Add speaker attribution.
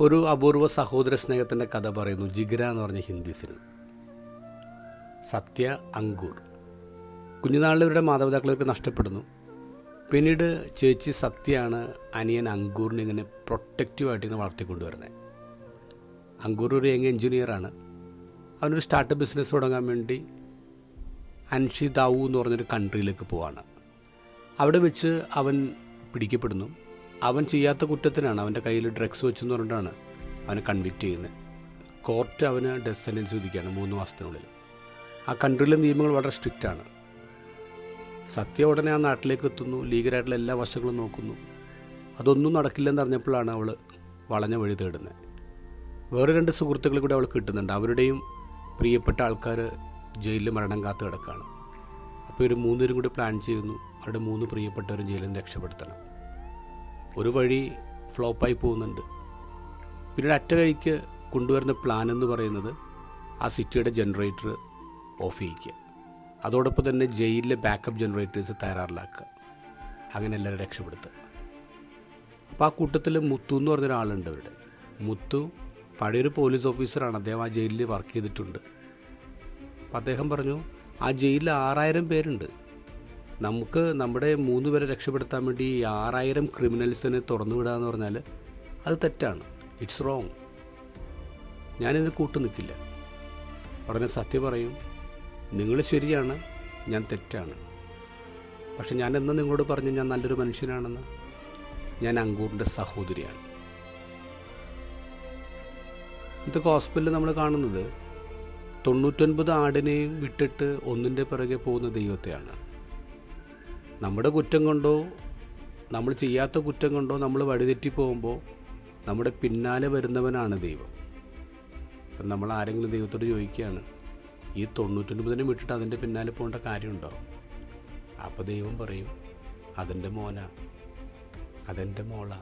Speaker 1: ഒരു അപൂർവ സഹോദര സ്നേഹത്തിൻ്റെ കഥ പറയുന്നു ജിഗര എന്ന് പറഞ്ഞ ഹിന്ദി സിനിമ. സത്യ, അങ്കൂർ. കുഞ്ഞുനാളിൽ ഇവരുടെ മാതാപിതാക്കളൊക്കെ നഷ്ടപ്പെടുന്നു. പിന്നീട് ചേച്ചി സത്യയാണ് അനിയൻ അങ്കൂറിനെ ഇങ്ങനെ പ്രൊട്ടക്റ്റീവായിട്ട് ഇങ്ങനെ വളർത്തിക്കൊണ്ടുവരുന്നത്. അങ്കൂർ ഒരു യങ് എൻജിനീയറാണ്. അവനൊരു സ്റ്റാർട്ടപ്പ് ബിസിനസ് തുടങ്ങാൻ വേണ്ടി അൻഷി ദാവു എന്ന് പറഞ്ഞൊരു കൺട്രിയിലേക്ക് പോവാണ്. അവിടെ വെച്ച് അവൻ പിടിക്കപ്പെടുന്നു. അവൻ ചെയ്യാത്ത കുറ്റത്തിനാണ്, അവൻ്റെ കയ്യിൽ ഡ്രഗ്സ് വെച്ചെന്ന് പറഞ്ഞിട്ടാണ് അവനെ കൺവിക്റ്റ് ചെയ്യുന്നത്. കോർട്ട് അവന് ഡെത്ത് സെൻറ്റൻസ് വിധിക്കുകയാണ് 3 മാസത്തിനുള്ളിൽ. ആ കൺട്രിയിലെ നിയമങ്ങൾ വളരെ സ്ട്രിക്റ്റാണ്. സത്യ ഉടനെ ആ നാട്ടിലേക്ക് എത്തുന്നു, ലീഗലായിട്ടുള്ള എല്ലാ വശങ്ങളും നോക്കുന്നു. അതൊന്നും നടക്കില്ലെന്ന് അറിഞ്ഞപ്പോഴാണ് അവൾ വളഞ്ഞ വഴി തേടുന്നത്. വേറെ 2 സുഹൃത്തുക്കളെ കൂടെ അവൾ കിട്ടുന്നുണ്ട്. അവരുടെയും പ്രിയപ്പെട്ട ആൾക്കാർ ജയിലിൽ മരണം കാത്തു കിടക്കുകയാണ്. അപ്പോൾ ഇവർ 3 പേരും കൂടി പ്ലാൻ ചെയ്യുന്നു, അവരുടെ 3 പ്രിയപ്പെട്ടവരും ജയിലിൽ നിന്ന് രക്ഷപ്പെടുത്തണം. ഒരു വഴി ഫ്ലോപ്പായി പോകുന്നുണ്ട്. പിന്നീട് അറ്റ കഴിക്ക് കൊണ്ടുവരുന്ന പ്ലാൻ എന്ന് പറയുന്നത് ആ സിറ്റിയുടെ ജനറേറ്റർ ഓഫ് ചെയ്യിക്കുക, അതോടൊപ്പം തന്നെ ജയിലിലെ ബാക്കപ്പ് ജനറേറ്റേഴ്സ് തയ്യാറാക്കുക, അങ്ങനെ എല്ലാവരും രക്ഷപ്പെടുത്തുക. അപ്പോൾ ആ കൂട്ടത്തിൽ മുത്തു എന്ന് പറഞ്ഞൊരാളുണ്ട് അവരുടെ. മുത്തു പഴയൊരു പോലീസ് ഓഫീസറാണ്. അദ്ദേഹം ആ ജയിലിൽ വർക്ക് ചെയ്തിട്ടുണ്ട്. അപ്പോൾ അദ്ദേഹം പറഞ്ഞു, ആ ജയിലിൽ 6000 പേരുണ്ട്. നമുക്ക് നമ്മുടെ 3 പേരെ രക്ഷപ്പെടുത്താൻ വേണ്ടി 6000 ക്രിമിനൽസിനെ തുറന്നു വിടുക എന്ന് പറഞ്ഞാൽ അത് തെറ്റാണ്. It's wrong. ഞാനിതിന് കൂട്ടു നിൽക്കില്ല. ഉടനെ സത്യ പറയും, നിങ്ങൾ ശരിയാണ്, ഞാൻ തെറ്റാണ്. പക്ഷെ ഞാൻ എന്ന് നിങ്ങളോട് പറഞ്ഞു ഞാൻ നല്ലൊരു മനുഷ്യനാണെന്ന്? ഞാൻ അങ്കൂറിൻ്റെ സഹോദരിയാണ്. ഇതൊക്കെ ഹോസ്പിറ്റലിൽ നമ്മൾ കാണുന്നത് 99 ആടിനെയും വിട്ടിട്ട് ഒന്നിൻ്റെ പിറകെ പോകുന്ന ദൈവത്തെയാണ്. നമ്മുടെ കുറ്റം കൊണ്ടോ നമ്മൾ ചെയ്യാത്ത കുറ്റം കൊണ്ടോ നമ്മൾ വഴിതെറ്റി പോകുമ്പോൾ നമ്മുടെ പിന്നാലെ വരുന്നവനാണ് ദൈവം. അപ്പം നമ്മൾ ആരെങ്കിലും ദൈവത്തോട് ചോദിക്കുകയാണ്, ഈ 99നെ വിട്ടിട്ട് അതിൻ്റെ പിന്നാലെ പോകേണ്ട കാര്യമുണ്ടോ? അപ്പോൾ ദൈവം പറയും, അതെൻ്റെ മോനാ, അതെൻ്റെ മോളാ.